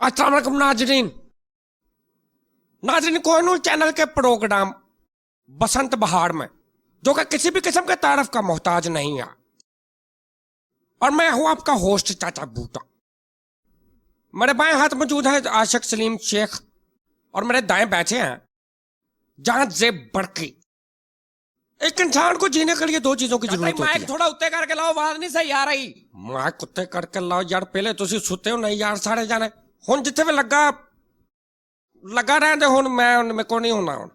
अस्सलाम वालेकुम नाजरीन। नाजरीन कोहिनूर चैनल के प्रोग्राम बसंत बहार में, जो कि किसी भी किस्म के तारफ का मोहताज नहीं है, और मैं हूं आपका होस्ट चाचा बूटा। मेरे बाएं हाथ मौजूद है आशिक सलीम शेख और मेरे दाएं बैठे हैं जहां जेब बड़की। एक इंसान को जीने के लिए दो चीजों की जरूरत होती है। थोड़ा उत्ते करके लाओ, आवाज नहीं सही आ रही। मैं कुत्ते करके लाओ यार, पहले तुसी सुते हो नहीं यार सारे जाने। हुन जिथे भी लगा रहंदे हुन मैं मेरे को नहीं होना हुन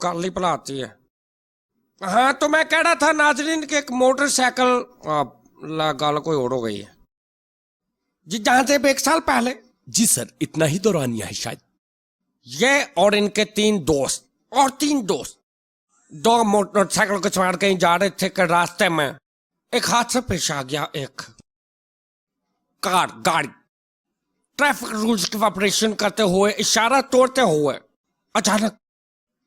गल ही भुलाती है। हाँ तो मैं कह रहा था नाजरीन के एक मोटरसाइकिल गल कोई और हो गई है जी, जहां से 1 साल पहले। जी सर, इतना ही दौरानिया है शायद। ये और इनके 3 दोस्त दो मोटरसाइकिल को सवार कहीं जा रहे थे कि रास्ते में एक हादसा पेश आ गया। एक गाड़ी ट्रैफिक रूल्स की ऑपरेशन करते हुए, इशारा तोड़ते हुए अचानक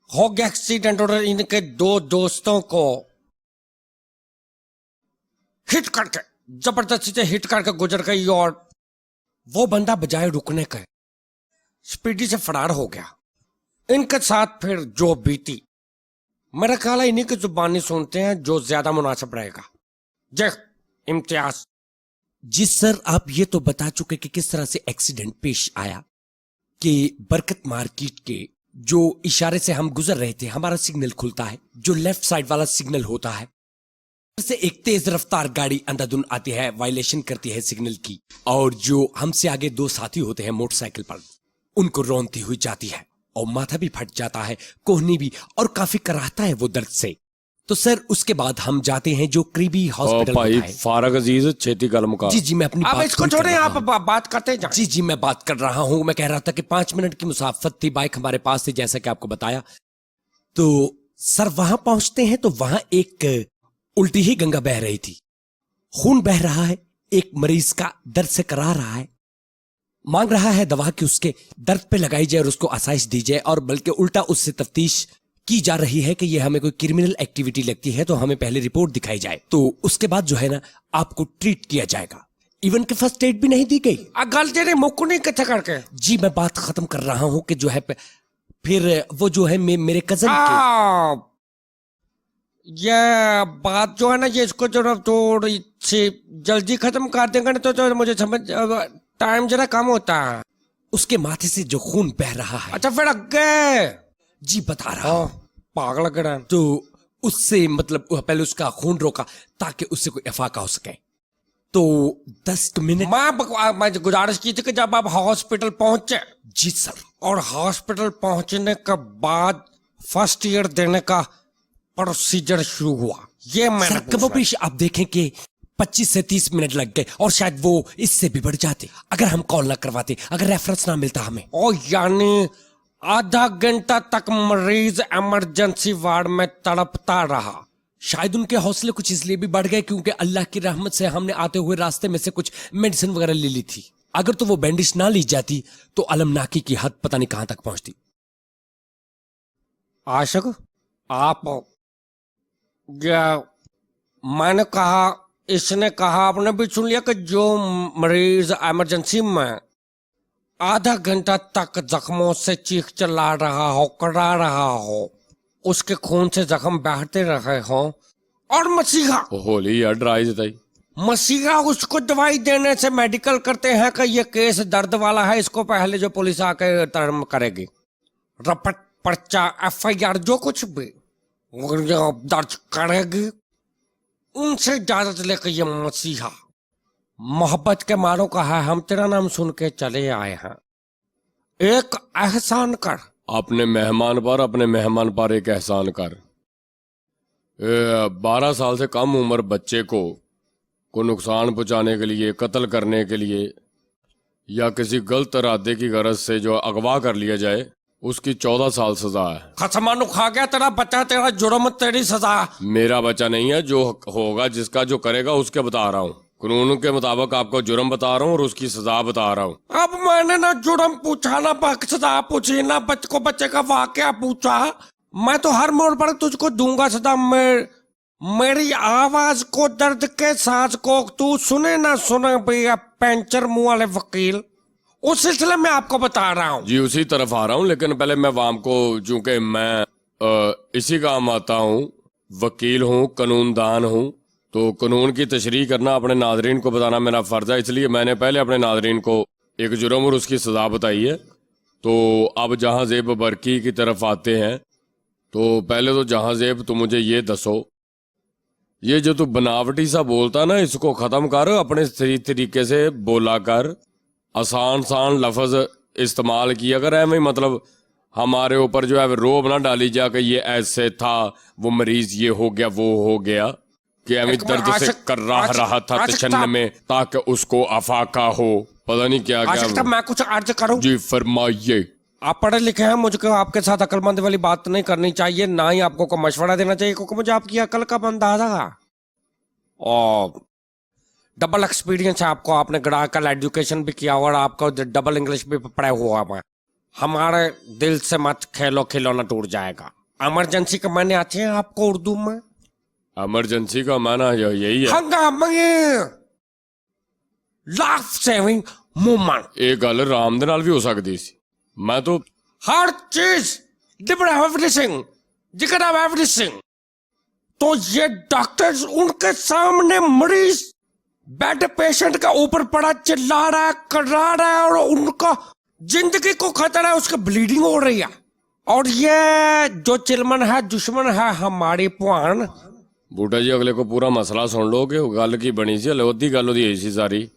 हो गया एक्सीडेंट और इनके 2 दोस्तों को हिट करके, जबरदस्ती से हिट करके गुजर गई। और वो बंदा बजाय रुकने के स्पीडी से फरार हो गया। इनके साथ फिर जो बीती, मेरा ख्याल है इन्हीं की जुबानी सुनते हैं जो ज्यादा मुनासिब रहेगा। जय इम्तियाज। जी सर, आप ये तो बता चुके कि किस तरह से एक्सीडेंट पेश आया कि बरकत मार्केट के जो इशारे से हम गुजर रहे थे, हमारा सिग्नल खुलता है, जो लेफ्ट साइड वाला सिग्नल होता है, से एक तेज रफ्तार गाड़ी अंधाधुंध आती है, वायलेशन करती है सिग्नल की, और जो हमसे आगे 2 साथी होते हैं मोटरसाइकिल पर, उनको रौंदती हुई जाती है और माथा भी फट जाता है, कोहनी भी, और काफी कराहता है वो दर्द से। तो सर उसके बाद हम जाते हैं जो करीबी हॉस्पिटल भाई फारग अजीज छेती कल मुका। जी जी, मैं अपनी आप बात इसको छोड़े, आप बात करते जाएं। जी जी, मैं बात कर रहा हूं। मैं कह रहा था कि 5 मिनट की मुसाफत थी, बाइक हमारे पास थी जैसा कि आपको बताया। तो सर वहां पहुंचते हैं तो वहां एक उल्टी ही गंगा बह रही थी, खून बह रहा है, एक मरीज का दर्द से करा रहा है, मांग रहा है दवा कि उसके दर्द पे लगाई जाए और उसको आसाइश दी जाए, और बल्कि उल्टा उससे तफ्तीश की जा रही है कि ये हमें कोई क्रिमिनल एक्टिविटी लगती है तो हमें पहले रिपोर्ट दिखाई जाए, तो उसके बाद जो है ना आपको ट्रीट किया जाएगा। इवन के फर्स्ट एड भी नहीं दी गई। गल तेरे मुक्कू नहीं किथे करके। जी मैं बात खत्म कर रहा हूं कि जो है फिर वो जो है मेरे कजन के, ये बात जो है ना, ये इसको जो थोड़ी सी जल्दी खत्म कर देंगे ना तो मुझे समझ टाइम जरा कम होता है। उसके माथे से जो खून बह रहा है। अच्छा फिर आगे जी बता रहा हूं। पागल लग रहा है। तो उससे मतलब पहले उसका खून रोका ताकि उससे कोई इफाका हो सके। तो 10 मिनट मैं गुजारिश की थी कि जब आप हॉस्पिटल पहुंचे। जी सर। और हॉस्पिटल पहुंचने के बाद फर्स्ट एड देने का प्रोसीजर शुरू हुआ। ये मैंने कभी आप देखें कि 25 से 30 मिनट लग गए और शायद वो इससे भी बढ़ जाते अगर हम कॉल ना करवाते, अगर रेफरेंस ना मिलता हमें। और यानी आधा घंटा तक मरीज इमरजेंसी वार्ड में तड़पता रहा। शायद उनके हौसले कुछ इसलिए भी बढ़ गए क्योंकि अल्लाह की रहमत से हमने आते हुए रास्ते में से कुछ मेडिसिन वगैरह ले ली थी। अगर तो वो बैंडेज ना ली जाती तो अलमनाकी की हद पता नहीं कहां तक पहुंचती। आशिक आप मैंने कहा, इसने कहा, आपने भी सुन लिया कि जो मरीज इमरजेंसी में आधा घंटा तक जख्मों से चीख चिल्ला रहा हो, करा रहा हो, उसके खून से जख्म बहते रहे हो, और मसीहा होली यार ड्राई जताई, मसीहा उसको दवाई देने से मेडिकल करते हैं कि ये केस दर्द वाला है, इसको पहले जो पुलिस आके टर्म करेगी, रपट पर्चा FIR जो कुछ भी दर्ज करेगी, उनसे इजाजत लेकर ये मसीहा मोहब्बत के मारों का है, हम तेरा नाम सुन के चले आए हैं, एक एहसान कर। अपने मेहमान पर एक एहसान कर। 12 साल से कम उम्र बच्चे को नुकसान पहुंचाने के लिए, कत्ल करने के लिए या किसी गलत इरादे की गरज से जो अगवा कर लिया जाए, उसकी 14 साल सजा है। खसमानु खा गया तेरा बच्चा, तेरा जुर्म, तेरी सजा। मेरा बच्चा नहीं है, जो होगा जिसका जो करेगा उसके बता रहा हूँ। कानून के मुताबिक आपको जुर्म बता रहा हूँ और उसकी सजा बता रहा हूँ। अब मैंने ना जुर्म पूछा, ना सजा पूछी, ना बच्चे का वाकया पूछा। मैं तो हर मोड़ पर तुझको दूंगा सदा। मेरी आवाज को, दर्द के साज को तू सुने ना सुने भैया, पेंचर मुंह वाले वकील, उस सिलसिले में आपको बता रहा हूँ। जी उसी तरफ आ रहा हूँ, लेकिन पहले मैं वाम को, चूंकि मैं इसी काम आता हूँ, वकील हूँ, कानूनदान हूँ, तो कानून की तशरीह करना, अपने नादरीन को बताना मेरा फर्ज है। इसलिए मैंने पहले अपने नादरीन को एक जुर्म और उसकी सजा बताई है। तो अब जहाँ जेब बरकी की तरफ आते हैं, तो पहले तो जहाँ जेब तू मुझे ये दसो, ये जो तू बनावटी सा बोलता ना, इसको खत्म कर, अपने सही तरीके से बोला कर, आसान लफ्ज इस्तेमाल किया कर। है मतलब हमारे ऊपर जो है रोब ना डाली जा कि ये ऐसे था, वो मरीज ये हो गया, वो हो गया, कि अभी दर्द से कर रहा था तशन्न में ताकि उसको अफाका हो, पता नहीं क्या क्या। मैं कुछ अर्ज करूं? जी फरमाइए। आप पढ़े लिखे हैं, मुझको आपके साथ अक्लमंद वाली बात नहीं करनी चाहिए, ना ही आपको को मशवरा देना चाहिए, क्योंकि मुझे आपकी अकल का अंदाजा है और डबल एक्सपीरियंस है आपको। आपने ग्राहकल एजुकेशन भी किया और आपको डबल इंग्लिश भी पढ़ा हुआ है। हमारे दिल से मत खेलो, खिलौना टूट जाएगा। इमरजेंसी का माने आते हैं आपको उर्दू में? इमरजेंसी का माना यही है, हंगामे, लाइफ सेविंग मूवमेंट। एक गल राम दे नाल भी हो सकती सी। मैं तो हर चीज एवरीथिंग, जिक्र ऑफ एवरीथिंग। तो ये डॉक्टर्स उनके सामने मरीज बेड पेशेंट का ऊपर पड़ा चिल्ला रहा है, कर्रा रहा है, और उनका जिंदगी को खतरा है, उसकी ब्लीडिंग हो रही है। और ये जो चिलमन है, दुश्मन है हमारी पुआन। बूटा जी अगले को पूरा मसला सुन लो कि गल की बनी सी, हले ओदी गल ओदी सी सारी।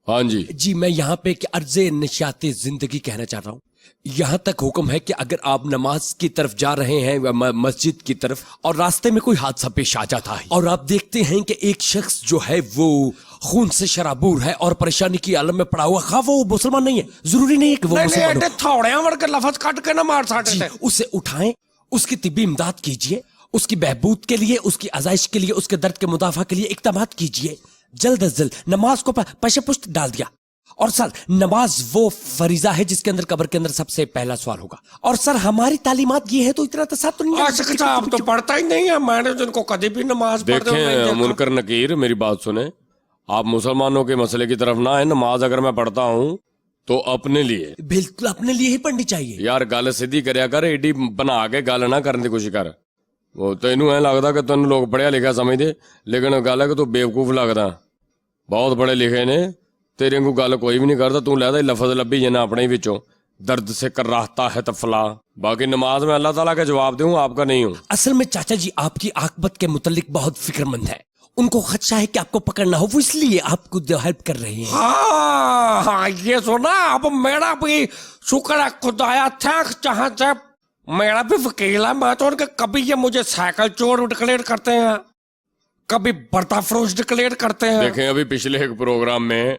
हाँ जी जी, मैं यहाँ पे कि अर्ज़े नशियाते जिंदगी कहना चाह रहा हूँ। यहाँ तक हुक्म है कि अगर आप नमाज की तरफ जा रहे हैं मस्जिद की तरफ, और रास्ते में कोई हादसा पेश आ जाता है और आप देखते हैं कि एक शख्स जो है वो खून से शराबूर है और परेशानी की आलम में पड़ा हुआ, खा वो मुसलमान नहीं है, जरूरी नहीं है कि वो मुसलमान हो। थोड़े वर्ग लफ्ज काट के ना मार सकते, उसे उठाएं, उसकी तिब्बी इमदाद कीजिए, उसकी बहबूद के लिए, उसकी आजाइश के लिए, उसके दर्द के मुदाफा के लिए इक़दामात कीजिए। जल्द अज जल्द नमाज को पशे पुष्ट डाल दिया। और सर, नमाज वो फरीजा है जिसके अंदर कब्र के अंदर सबसे पहला सवाल होगा। और सर, हमारी तालीमात ये है, तो इतना तसाद तो नहीं है। आप तो पढ़ता ही नहीं है, मैंने जिनको कभी भी नमाज देखें मुनकर नकीर, मेरी बात सुने, आप मुसलमानों के मसले की तरफ ना है। नमाज अगर मैं पढ़ता हूँ तो अपने लिए, बिल्कुल अपने लिए ही पढ़नी चाहिए। यार गल सीधी करया कर, एडी बना के गल ना करने की कोशिश कर। वो तेनू ऐ लगता कि तेन लोग पढ़िया लिखा समझते, लेकिन गल है कि तू बेवकूफ लगदा। बहुत पढ़े लिखे ने, तेरे को गल कोई भी नहीं करता। तू लैदा लफज लभी जाना अपने ही विचों, दर्द से कर रहता है तफला। बाकी नमाज में अल्लाह ताला का जवाब दूं, आपका नहीं हूं। असल में चाचा जी आपकी आकबत के मुतल्लिक बहुत फिक्रमंद है। उनको खदशा है कि आपको पकड़ना हो, वो इसलिए आपको हेल्प कर रहे हैं। हाँ, ये सुना, अब मेरा भी शुक्र है खुदाया था, जहां से मेरा भी वकील है। मैं तो उनके कभी ये मुझे साइकिल चोर डिक्लेयर करते हैं, कभी बर्ता फरोश डिक्लेयर करते हैं। देखें अभी पिछले एक प्रोग्राम में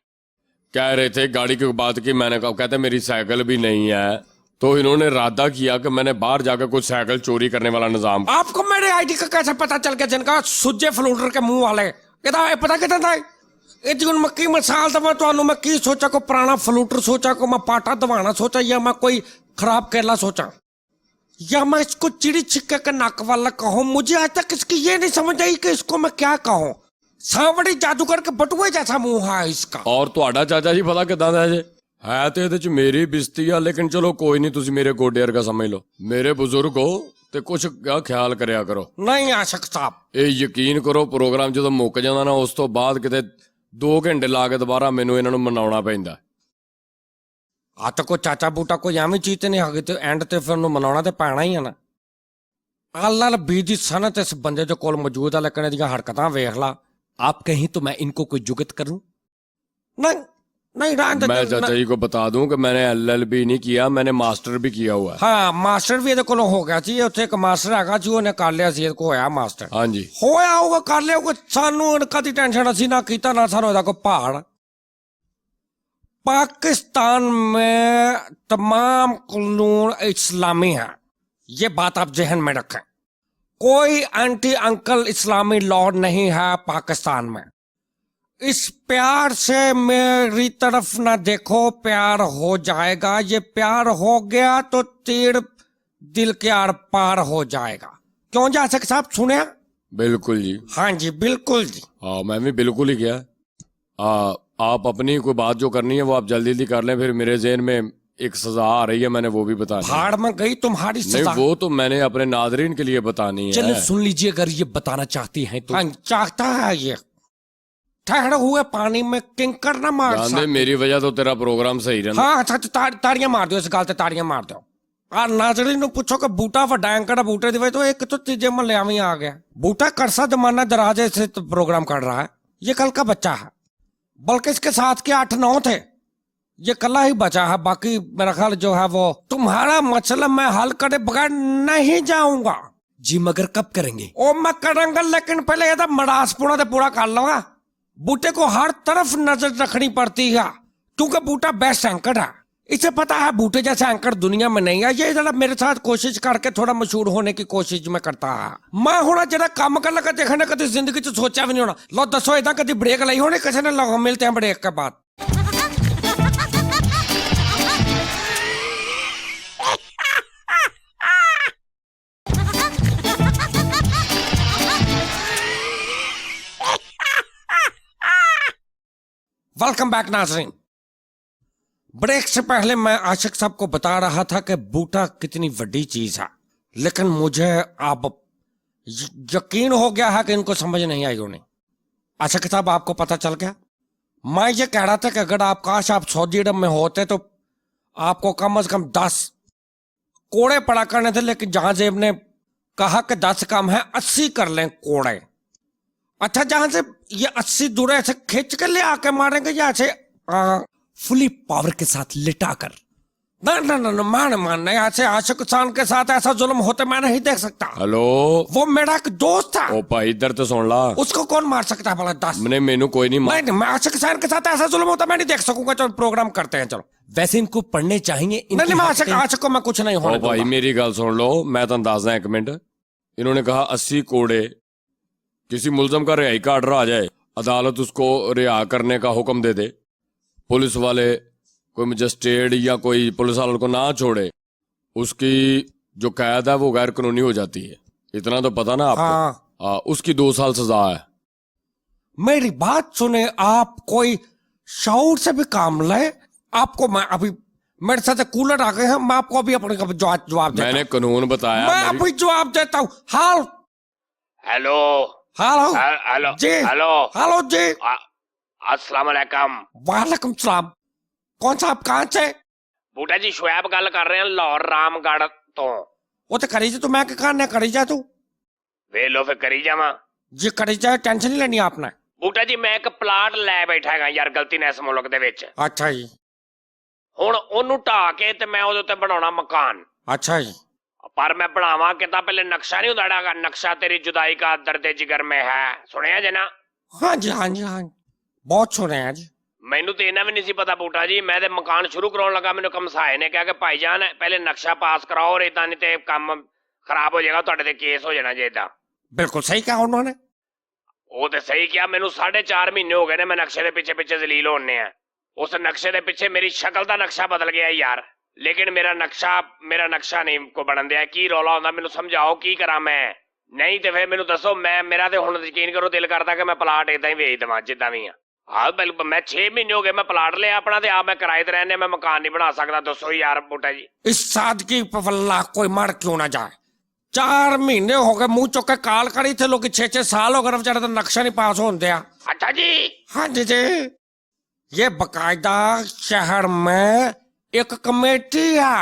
कह रहे थे गाड़ी की बात की, मैंने कहा, कहते मेरी साइकिल भी नहीं है, तो इन्होंने इरादा किया कि मैंने बाहर जाकर कुछ साइकिल चोरी करने वाला निजाम। आपको मेरे आईडी का कैसे पता चल गया? जिनका सुजे फ्लूटर के मुंह वाले पता कितना था मक्की मिसाल तो मैं की सोचा को पुराना फ्लूटर सोचा को मैं पाटा दबाना सोचा, या मैं कोई खराब केला सोचा, या मैं इसको चिड़ी छिक्के के नक वाला कहूं। मुझे आज तक इसकी ये नहीं समझ आई कि इसको मैं क्या कहूं। सांवड़ी जादूगर के बटुए जैसा मुंह है इसका। और तुहाडा चाचा जी पता किदां दा जे है, तो ਇਹਦੇ ਚ मेरी बिस्ती है, लेकिन चलो कोई नहीं, तुसी मेरे गोडे वर्गा समझ लो। मेरे बुजुर्ग हो ते कुछ ख्याल करया करो। नहीं आशिक साहब, ਇਹ ਯਕੀਨ ਕਰੋ, प्रोग्राम ਜਦੋਂ ਮੁੱਕ ਜਾਂਦਾ ਨਾ, ਉਸ ਤੋਂ ਬਾਅਦ ਕਿਤੇ 2 ਘੰਟੇ ਲਾ ਕੇ ਦੁਬਾਰਾ ਮੈਨੂੰ ਇਹਨਾਂ ਨੂੰ ਮਨਾਉਣਾ ਪੈਂਦਾ। ਆ ਤਾਂ ਕੋਈ ਚਾਚਾ ਬੂਟਾ ਕੋਈ ਐਵੇਂ ਚੀਜ਼ ਤੇ ਨਹੀਂ ਹੈਗੀ, ਤੇ ਐਂਡ ਤੇ ਫਿਰ ਉਹਨੂੰ ਮਨਾਉਣਾ ਤੇ ਪੈਣਾ ਹੀ ਆ ਨਾ। ਅੱਲਾ ਬੀ ਦੀ ਸਨਤ ਇਸ ਬੰਦੇ ਦੇ ਕੋਲ ਮੌਜੂਦ ਆ, ਲੇਕਿਨ ਇਹਦੀਆਂ ਹਰਕਤਾਂ ਵੇਖ ਲਾ। आप कहीं तो मैं इनको कोई जुगत करूं? नहीं नहीं, मैं चाचा जी को बता दूं कि मैंने LLB नहीं किया, मैंने मास्टर भी किया हुआ है। हाँ, मास्टर भी ਇਹਦੇ ਕੋਲ ਹੋ ਗਿਆ ਸੀ। ਉੱਥੇ ਇੱਕ ਮਾਸਟਰ ਹੈਗਾ ਸੀ, ਉਹਨੇ ਕਰ ਲਿਆ ਸੀ, ਇਹਦੇ ਕੋਲ ਹੋਇਆ ਮਾਸਟਰ। हाँ जी, ਹੋਇਆ ਹੋਊਗਾ, ਕਰ ਲਿਆ ਹੋਊਗਾ। ਸਾਨੂੰ ਕਦੀ ਟੈਨਸ਼ਨ ਅਸੀਂ ਨਾ ਕੀਤਾ, ਨਾ ਸਾਨੂੰ ਇਹਦਾ ਕੋਈ पहाड़। पाकिस्तान में तमाम कानून इस्लामी है, ये बात आप जहन में रखें। कोई एंटी अंकल इस्लामी लॉ नहीं है पाकिस्तान में। इस प्यार से मेरी तरफ ना देखो, प्यार हो जाएगा। ये प्यार हो गया तो तीर दिल के आर पार हो जाएगा। क्यों जा सकते साहब, सुने? बिल्कुल जी। हाँ जी, बिल्कुल जी। हाँ, मैं भी बिल्कुल ही किया। आप अपनी कोई बात जो करनी है वो आप जल्दी जल्दी कर लें, फिर मेरे ज़हन में एक सजा आ रही है, मैंने वो भी बतानी है। भाड़ में गई तुम्हारी नहीं, सजा। वो तो मैंने अपने नादरीन के लिए बतानी चलिए है। सुन लीजिए, अगर ये बताना चाहती हैं तो। हाँ, चाहता है ये ठहरे हुए पानी में किंकर न मार जान दे, सकते। मेरी वजह तो तेरा प्रोग्राम सही रहना। हाँ अच्छा, तो ताड़ियां मार दो, इस गाल ते ताड़ियां मार दो। आ नाजरीन नु पूछो कि बूटा वड्डा एंकर बूटे दी वजह तो एक तो तीजे महल्ले में आ गया। बूटा करसा जमाना दराजे से तो प्रोग्राम कर रहा है, ये कल का बच्चा है, बल्कि इसके साथ के 8-9 थे, ये कला ही बचा है। बाकी मेरा ख्याल जो है वो तुम्हारा मसला मैं हल करे बगैर नहीं जाऊंगा। जी मगर कब करेंगे? ओ मैं करूंगा, लेकिन पहले ये तो मड़ास पूरा पूरा कर लूंगा। बूटे को हर तरफ नजर रखनी पड़ती है, क्योंकि बूटा बेस्ट एंकर है। इसे पता है बूटे जैसा एंकर दुनिया में नहीं है। ये जरा मेरे साथ कोशिश करके थोड़ा मशहूर होने की कोशिश में करता है। मैं होना जरा काम कर लगा देखने, कभी जिंदगी च सोचा भी नहीं होना। लो दसो इदा कभी ब्रेक लाई होने, किसी ने लोग मिलते हैं ब्रेक के बाद। वेलकम बैक नाजरीन। ब्रेक से पहले मैं आशिक साहब को बता रहा था कि बूटा कितनी बड़ी चीज है, लेकिन मुझे अब यकीन हो गया है कि इनको समझ नहीं आई होनी। आशिक साहब आपको पता चल गया? मैं ये कह रहा था कि अगर आप काश आप सऊदी अरब में होते तो आपको कम से कम 10 कोड़े पड़ा करने थे, लेकिन जहां जेब ने कहा कि 10 कम है 80 कर लें कोड़े। अच्छा, जहां से ये 80 दूर ऐसे खींच के ले आके मारेंगे या ऐसे फुली पावर के साथ लिटाकर? ना ना ना, मान ऐसे आशिक खान के साथ ऐसा जुल्म होते मैं नहीं देख सकता। हेलो, वो मेरा एक दोस्त था। ओ भाई इधर तो सुन ला। उसको कौन मार सकता है भला? 10 मैंने मेनू कोई नहीं मार। नहीं, मैं आशिक खान के साथ ऐसा जुल्म होता मैं नहीं देख सकूंगा। चलो प्रोग्राम करते हैं, चलो। वैसे इनको पढ़ने चाहिए। नहीं, मैं आशिक को मैं कुछ नहीं ओ होने भाई दूंगा। मेरी गल सुन लो, मैं तो अंदाजा एक मिनट। इन्होंने कहा 80 कोड़े। किसी मुलजम का रिहाई का आर्डर आ जाए, अदालत उसको रिहा करने का हुक्म दे दे, पुलिस वाले कोई मजिस्ट्रेट या कोई पुलिस वाले को ना छोड़े, उसकी जो कैद है वो गैर कानूनी हो जाती है। इतना तो पता ना आपको? हाँ। उसकी 2 साल सजा है। मेरी बात सुने, आप कोई शऊर से भी काम ले। आपको मैं अभी मेरे साथ कूलर आ गए हैं, मैं आपको अभी अपने जवाब देता मैंने कानून बताया। मैं अभी जवाब देता हूँ। हाल हेलो हेलो हेलो जी, हेलो हेलो जी, अस्सलाम वालेकुम। वालेकुम सलाम। कौन सा आप कहाँ से? बूटा जी शुएब गल कर रहे हैं लाहौर रामगढ़ तो। वो तो करी जा, तू मैं क्या करना, करी जा तू वे लो फिर करी जावा जी, करी जा, टेंशन नहीं लेनी आपने। बूटा जी मैं एक प्लाट लै बैठा हैगा यार गलती ने इस मुल्क दे विच। अच्छा जी, हुण ओनू ढा के ते मैं ओदे ते बनाउणा मकान। अच्छा जी। पर मैं बनावा किता पहले नक्शा नहीं उदाड़ागा। नक्शा तेरी जुदाई का दर्द जिगर में है, सुनिया जे ना? हाँ जी, हाँ जी, हाँ जी, बहुत सुने हैं जी। मैनू तो इन्ना भी नहीं सी पता बूटा जी। मैं ते मकान शुरू कराउण लगा, मैनू कमसाए ने कहा कि भाईजान पहले नक्शा पास कराओ, और इदां नहीं ते काम खराब हो जाएगा, तुहाडे ते केस हो जाना जे इदां। बिल्कुल सही कहा उन्होंने। वो तो सही किया। मैनू 4.5 महीने हो गए ने मैं नक्शे दे पीछे पीछे जलील होने हैं। उस नक्शे दे पीछे मेरी शक्ल दा नक्शा बदल गया यार, लेकिन मेरा नक्शा नहीं को बनन दिया। की रौला होंदा मैनू समझाओ, की करा मैं? नहीं तो फिर मैनू दसो। मैं मेरा तो हुण यकीन करो दिल करदा कि मैं प्लाट इदां ही वेच देवां जिद्दां भी आ। हाँ बिल्कुल, मैं 6 महीने हो गए मैं प्लाट लिया अपना, ते आप मैं किराए ते रहने, मैं मकान नहीं बना सकदा। दसो यार बूटा जी। इस सादगी पे वल्लाह कोई मर क्यों ना जाए। 4 महीने हो गए मुंह चुक के काल करी थे लोग, 6-6 साल हो गए बेचारे तो नक्शा नहीं पास होने दिया। अच्छा जी। हाँ जी जी, ये बकायदा शहर में एक कमेटी है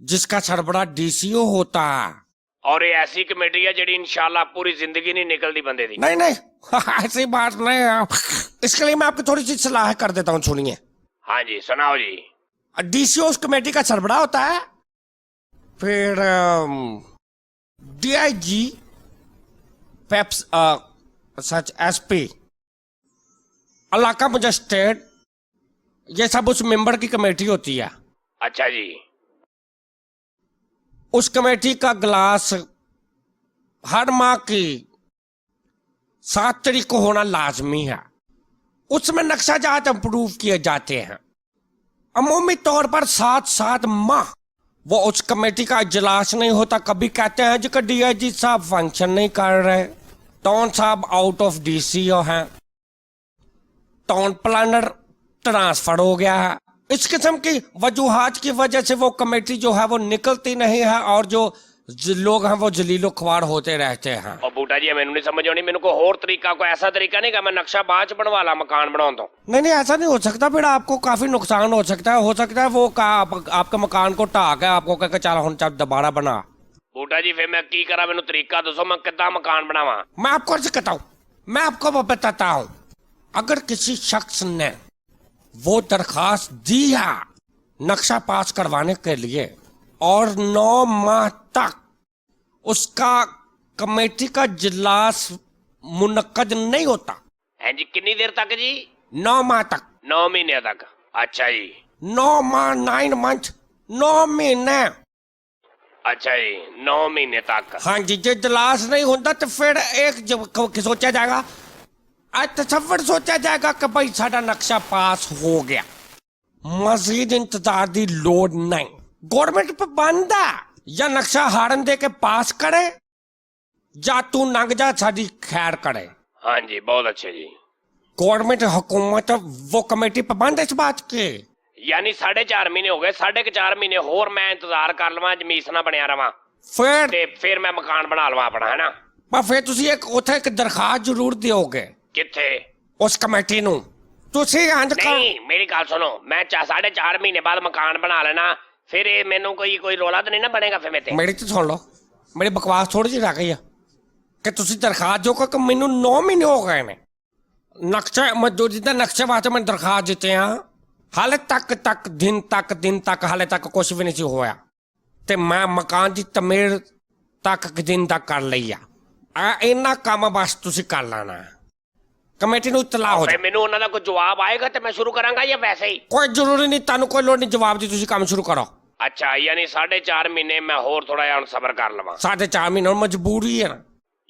जिसका सरबरा डीसीओ होता है। और ये ऐसी कमेटी है जेडी इंशाल्लाह पूरी जिंदगी नहीं निकलती बंदे दी। नहीं नहीं, ऐसी बात नहीं है। इसके लिए मैं आपकी थोड़ी सी सलाह कर देता हूँ, सुनिए। हाँ जी सुनाओ जी। डीसीओ उस कमेटी का सरबरा होता है, फिर डीआईजी, पेप्स सच एसपी, इलाका मजिस्ट्रेट, ये सब उस मेंबर की कमेटी होती है। अच्छा जी। उस कमेटी का ग्लास हर माह की 7 तारीख को होना लाजमी है। उसमें नक्शा जात अप्रूव किए जाते हैं। अमूमी तौर पर 7 माह वो उस कमेटी का इजलास नहीं होता। कभी कहते हैं जी कि डीआईजी साहब फंक्शन नहीं कर रहे, टॉन साहब आउट ऑफ डीसीओ हैं, टाउन प्लानर ट्रांसफर हो गया है। इस किस्म की वजूहात की वजह से वो कमेटी जो है वो निकलती नहीं है और जो लोग हैं वो जलीलो ख्वार होते रहते हैं। और बूटा जी मैनू नहीं समझ आनी, मैनू कोई होर तरीका, कोई ऐसा तरीका नहीं कि मैं नक्शा बाद च बनवा ला मकान बनाने तो? नहीं नहीं, ऐसा नहीं हो सकता, फिर आपको काफी नुकसान हो सकता है वो आपके मकान को ढा के आपको कह के चल हुन चल दोबारा बना। बूटा जी फिर मैं की करा, मैनू तरीका दसो, मैं कितना मकान बनावा? मैं आपको अर्ज करता हूँ, मैं आपको बताता हूँ। अगर किसी शख्स ने वो दरखास्त दी है नक्शा पास करवाने के लिए और 9 माह तक उसका कमेटी का इजलास मुनक्कद नहीं होता। हैं जी कितनी देर तक जी? 9 माह तक। 9 महीने तक? अच्छा जी। 9 माह 9 मंथ 9 महीने। अच्छा जी 9 महीने तक। हाँ जी, जो इजलास नहीं होता तो फिर सोचा जाएगा, तसव्वुर सोचा जाएगा कि भाई साडा नक्शा पास हो गया, मजीद इंतजार की लोड़ नहीं। गवर्नमेंट पे बंद है या नक्शा हारन दे के पास करे या तू नंग जा साडी खैर करे। हाँ जी बहुत अच्छे जी। गवर्नमेंट हुकूमत वो कमेटी पे बंद है इस बात के। यानी 4.5 महीने हो गए, 4.5 महीने होर मैं इंतजार कर लवां, जमीस ना बनया रवां फिर मैं मकान बना लवां अपना, है ना? पर फिर तुसी एक दरखास्त जरूर दियोगे किथे? उस कमेटी नू। तुसी इंज कर। नहीं मेरी गल सुनो, मैं 4.5 महीने बाद मकान बना लेना, फिर ये मैनू कोई रौला तो नहीं ना बनेगा फिर मेरे ते? मेरी तो सुन लो, मेरी बकवास थोड़ी जी रह गई है कि तुसी दरखास्त जो कि मैनू 9 महीने हो गए ने नक्शा जिदा नक्शे वास्ते मैं दरखास्त दिते हैं, हाले तक दिन तक हाले तक कुछ भी नहीं होया ते मैं मकान की तमीर तक दिन तक कर ली आ। इन्ना काम बस तुसी कर लेना है, कमेटी नू इतला हो जाए। मैनू उन्हां दा कोई जवाब आएगा तो मैं शुरू करांगा या वैसे ही? कोई जरूरी नहीं, तानू कोई लोड़ नहीं जवाब दी, तुसी काम शुरू करो। अच्छा यानी 4.5 महीने मैं होर थोड़ा जिहा सबर कर लवां? 4.5 महीने मजबूरी है ना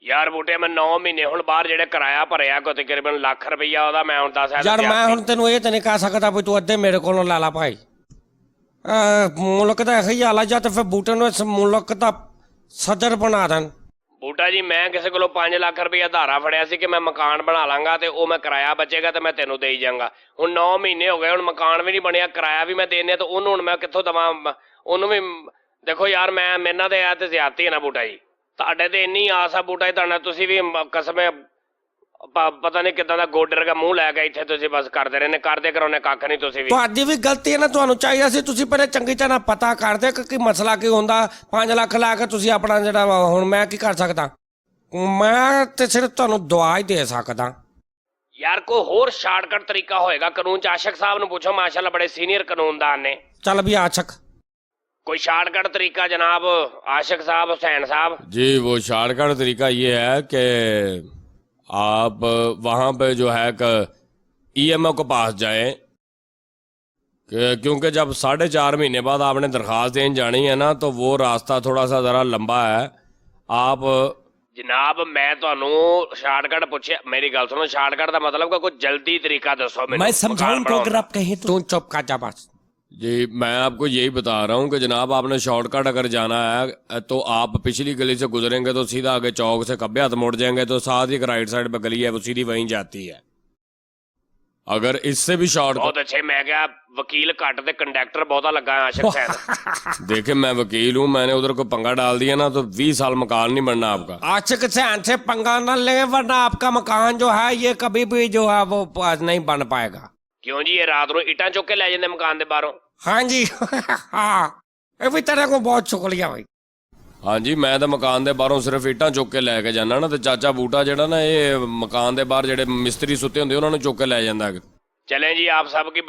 यार बूटे, मैं 9 महीने हुण बाहर जेड़े किराया भरिया कोई तकरीबन लाख रुपया ओदा, मैं हुण 10,000 यार मैं हुण तेनू ये तो नहीं कह सकता भी तू अद्धे मेरे को ला ला भाई। मुल्क का यही हाल है, या तो फिर बूटे नू इस मुल्क का सदर बना देन। बूटा जी मैं किसी को 5 लाख रुपया धारा फड़िया सी कि मैं मकान बना लांगा ते वो मैं किराया बचेगा तो मैं तेनू दे ही जांगा। हुण 9 महीने हो गए, हुण मकान भी नहीं बनया, किराया भी मैं देने, तो उन्होंने हुण मैं कित्थों दवां? उन्हों भी देखो यार, मैं मेरे नाल ते ते ज्यादती है ना बूटा जी, ਤੁਹਾਡੇ ਤੇ ਇੰਨੀ ਆਸ ਆ ਬੂਟਾ ਜੀ, ਤੁਹਾਡਾ ਤੁਸੀਂ ਵੀ ਕਸਮੇ ਪਤਾ ਨਹੀਂ ਕਿਦਾਂ ਦਾ ਗੋਡਰ ਦਾ ਮੂੰਹ ਲੈ ਕੇ ਇੱਥੇ ਤੁਸੀਂ ਬਸ ਕਰਦੇ ਰਹਿੰਦੇ, ਕਰਦੇ ਕਰਾਉਨੇ ਕੱਖ ਨਹੀਂ ਤੁਸੀਂ ਵੀ। ਤੁਹਾਡੀ ਵੀ ਗਲਤੀ ਹੈ ਨਾ, ਤੁਹਾਨੂੰ ਚਾਹੀਦਾ ਸੀ ਤੁਸੀਂ ਪਹਿਲੇ ਚੰਗੀ ਤਰ੍ਹਾਂ ਪਤਾ ਕਰਦੇ ਕਿ ਮਸਲਾ ਕੀ ਹੁੰਦਾ। 5 ਲੱਖ ਲਾ ਕੇ ਤੁਸੀਂ ਆਪਣਾ ਜਿਹੜਾ ਹੁਣ ਮੈਂ ਕੀ ਕਰ ਸਕਦਾ, ਮੈਂ ਤੇ ਸਿਰਫ ਤੁਹਾਨੂੰ ਦੁਆ ਹੀ ਦੇ ਸਕਦਾ। ਯਾਰ ਕੋਈ ਹੋਰ ਸ਼ਾਰਟਕਟ ਤਰੀਕਾ ਹੋਏਗਾ ਕਾਨੂੰਨ ਚ? ਆਸ਼ਕ ਸਾਹਿਬ ਨੂੰ ਪੁੱਛੋ, ਮਾਸ਼ਾਅੱਲਾ ਬੜੇ ਸੀਨੀਅਰ ਕਾਨੂੰਨਦਾਨ ਨੇ। ਚੱਲ ਵੀ ਆਸ਼ਕ कोई शॉर्टकट तरीका जनाब आशिक साहब, हुसैन साहब? जी वो शॉर्टकट तरीका ये है कि आप वहाँ पे जो है कि ईएमओ के पास जाएं, क्योंकि जब 4.5 महीने बाद आपने दरख्वास्त देने जानी है ना तो वो रास्ता थोड़ा सा ज़रा लंबा है। आप जनाब मैं तो शॉर्टकट पूछे, मेरी गल सुनो, शॉर्टकट का मतलब का कोई जल्दी तरीका दसो मैनू। मैं समझाऊं को अगर आप कहें तो। तू चुप कर जा बस। जी मैं आपको यही बता रहा हूँ कि जनाब आपने शॉर्टकट अगर जाना है तो आप पिछली गली से गुजरेंगे तो सीधा आगे चौक से खब्बे हाथ मुड़ जाएंगे तो साथ ही एक राइट साइड पे गली है वो सीधी वहीं जाती है। अगर इससे भी शॉर्टकट बहुत अच्छे, मैं क्या वकील घट ते कंडक्टर बहुता लगा है आशिक हुसैन। देखे मैं वकील हूँ, मैंने उधर को पंगा डाल दिया ना तो 20 साल मकान नहीं बनना आपका। आशिक हुसैन से पंगा न ले वरना आपका मकान जो है ये कभी भी जो है वो नहीं बन पाएगा। क्यों जी, ये रात को ईटा चुक के ले जाते मकान के बाहरों? हाँ जी हाँ, ये भी तेरे को बहुत शुक्रिया भाई। हाँ जी मैं तो मकान के बाहरों सिर्फ ईटा चुक के लैके जाना ना, तो चाचा बूटा जेड़ा ना ये मकान के बाहर जेड़े मिस्त्री सुते होंगे उन्होंने चुक के लै जांदा। चलें जी, आप सबकी